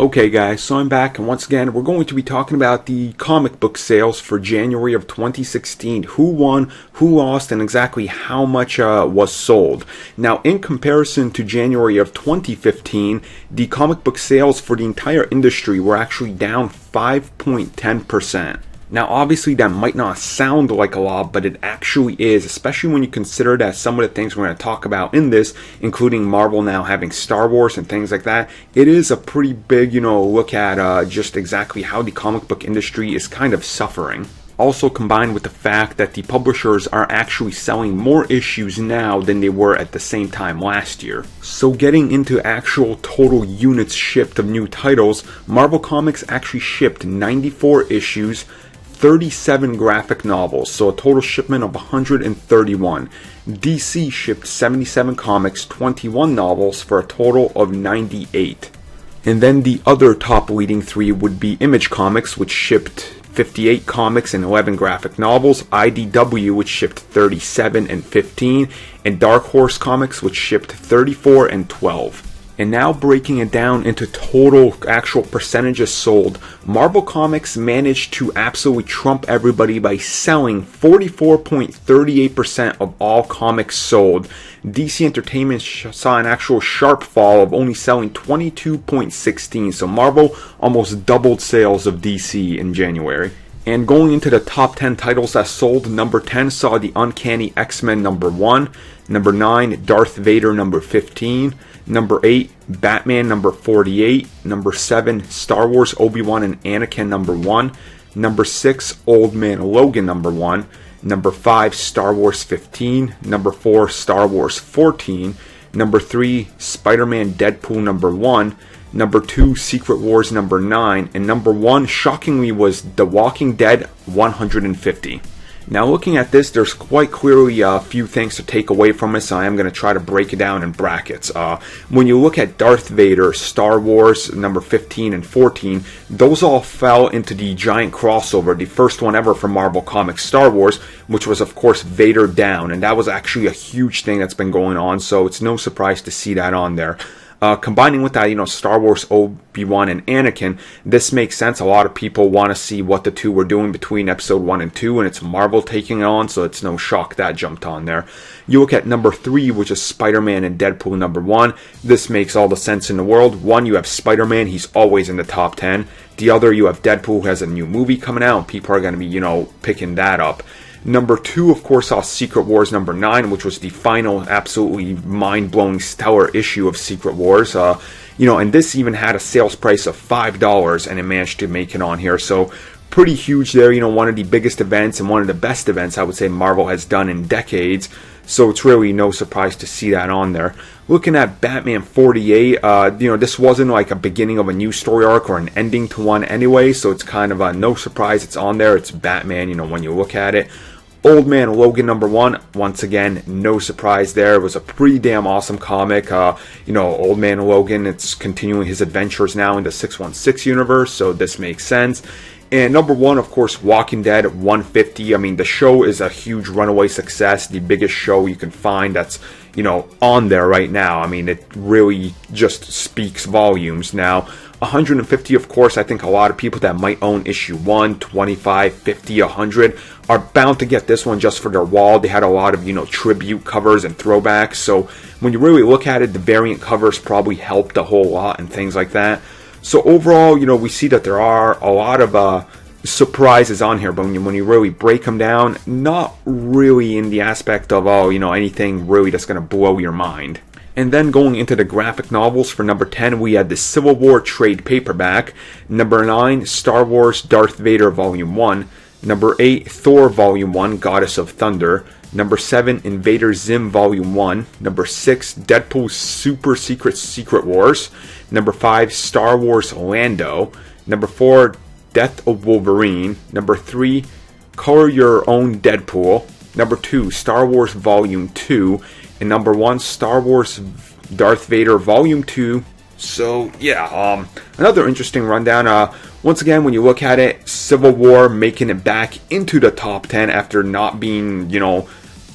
Okay guys, so I'm back, and once again we're going to be talking about the comic book sales for January of 2016. Who won, who lost, and exactly how much was sold. Now, in comparison to January of 2015, the comic book sales for the entire industry were actually down 5.10%. Now, obviously, that might not sound like a lot, but it actually is, especially when you consider that some of the things we're going to talk about in this, including Marvel now having Star Wars and things like that, it is a pretty big, look at just exactly how the comic book industry is kind of suffering. Also combined with the fact that the publishers are actually selling more issues now than they were at the same time last year. So getting into actual total units shipped of new titles, Marvel Comics actually shipped 94 issues, 37 graphic novels, so a total shipment of 131. DC shipped 77 comics, 21 novels, for a total of 98. And then the other top leading three would be Image Comics, which shipped 58 comics and 11 graphic novels, IDW, which shipped 37 and 15, and Dark Horse Comics, which shipped 34 and 12. And now breaking it down into total actual percentages sold, Marvel Comics managed to absolutely trump everybody by selling 44.38% of all comics sold. DC Entertainment saw an actual sharp fall of only selling 22.16%, so Marvel almost doubled sales of DC in January. And going into the top 10 titles that sold, number 10 saw The Uncanny X-Men number 1, number 9 Darth Vader number 15, number 8 Batman number 48, number 7 Star Wars Obi-Wan and Anakin number 1, number 6 Old Man Logan number 1, number 5 Star Wars 15, number 4 Star Wars 14, number 3 Spider-Man Deadpool number 1, number 2 Secret Wars number 9, and number 1 shockingly was The Walking Dead 150. Now looking at this, there's quite clearly a few things to take away from this, so I am going to try to break it down in brackets. When you look at Darth Vader, Star Wars number 15 and 14, those all fell into the giant crossover, the first one ever for Marvel Comics Star Wars, which was of course Vader Down, and that was actually a huge thing that's been going on, so it's no surprise to see that on there. Combining with that, Star Wars Obi-Wan and Anakin, this makes sense. A lot of people want to see what the two were doing between episode 1 and 2, and it's Marvel taking it on, so it's no shock that jumped on there. You look at number 3, which is Spider-Man and Deadpool number 1. This makes all the sense in the world. One, you have Spider-Man, he's always in the top 10. The other, you have Deadpool, who has a new movie coming out, and people are going to be, picking that up. Number 2, of course, saw Secret Wars number 9, which was the final absolutely mind-blowing stellar issue of Secret Wars. And this even had a sales price of $5, and it managed to make it on here. So pretty huge there, one of the biggest events and one of the best events I would say Marvel has done in decades. So it's really no surprise to see that on there. Looking at Batman 48, this wasn't like a beginning of a new story arc or an ending to one anyway, so it's kind of no surprise it's on there. It's Batman, when you look at it. Old Man Logan number 1, once again, no surprise there. It was a pretty damn awesome comic. Old Man Logan, it's continuing his adventures now in the 616 universe, so this makes sense. And number 1, of course, Walking Dead 150. I mean, the show is a huge runaway success, the biggest show you can find that's, on there right now. I mean, it really just speaks volumes. Now, 150, of course, I think a lot of people that might own issue 1, 25, 50, 100 are bound to get this one just for their wall. They had a lot of, tribute covers and throwbacks. So when you really look at it, the variant covers probably helped a whole lot and things like that. So overall, we see that there are a lot of surprises on here, but when you really break them down, not really in the aspect of, anything really that's going to blow your mind. And then going into the graphic novels, for number 10, we had the Civil War trade paperback. Number 9, Star Wars Darth Vader Volume 1. Number 8, Thor Volume 1, Goddess of Thunder. Number 7, Invader Zim Volume 1. Number 6, Deadpool Super Secret Wars. Number 5, Star Wars Lando. Number 4, Death of Wolverine. Number 3, Color Your Own Deadpool. Number 2, Star Wars Volume 2. And number 1, Star Wars Darth Vader Volume 2. So, yeah, another interesting rundown. Once again, when you look at it, Civil War making it back into the top 10 after not being,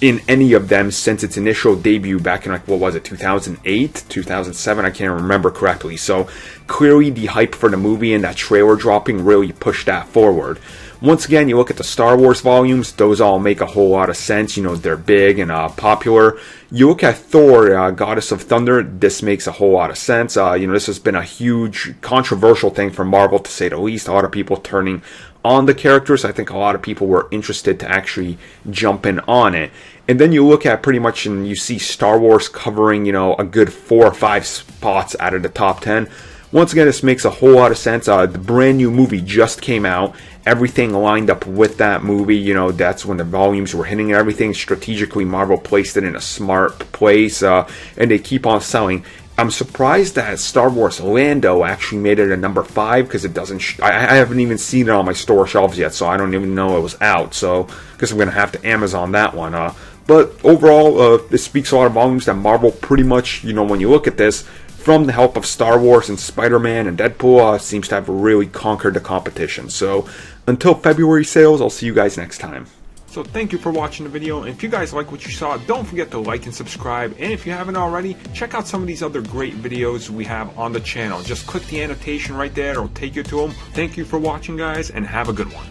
in any of them since its initial debut back in, like, what was it, 2008, 2007, I can't remember correctly. So clearly the hype for the movie and that trailer dropping really pushed that forward. Once again, you look at the Star Wars volumes, those all make a whole lot of sense. You know, they're big and popular. You look at Thor, Goddess of Thunder, this makes a whole lot of sense. You know, this has been a huge controversial thing for Marvel, to say the least. A lot of people turning on the characters. I think a lot of people were interested to actually jump in on it. And then you look at pretty much, and you see Star Wars covering, you know, a good 4 or 5 spots out of the top 10. Once again, this makes a whole lot of sense. The brand new movie just came out. Everything lined up with that movie. You know, that's when the volumes were hitting and everything. Strategically, Marvel placed it in a smart place, and they keep on selling. I'm surprised that Star Wars Lando actually made it a number 5, because it doesn't. I haven't even seen it on my store shelves yet, so I don't even know it was out. So, because I'm going to have to Amazon that one. But overall, this speaks a lot of volumes that Marvel pretty much, you know, when you look at this, from the help of Star Wars and Spider-Man and Deadpool, seems to have really conquered the competition. So, until February sales, I'll see you guys next time. So thank you for watching the video, and if you guys like what you saw, don't forget to like and subscribe, and if you haven't already, check out some of these other great videos we have on the channel. Just click the annotation right there, it'll take you to them. Thank you for watching, guys, and have a good one.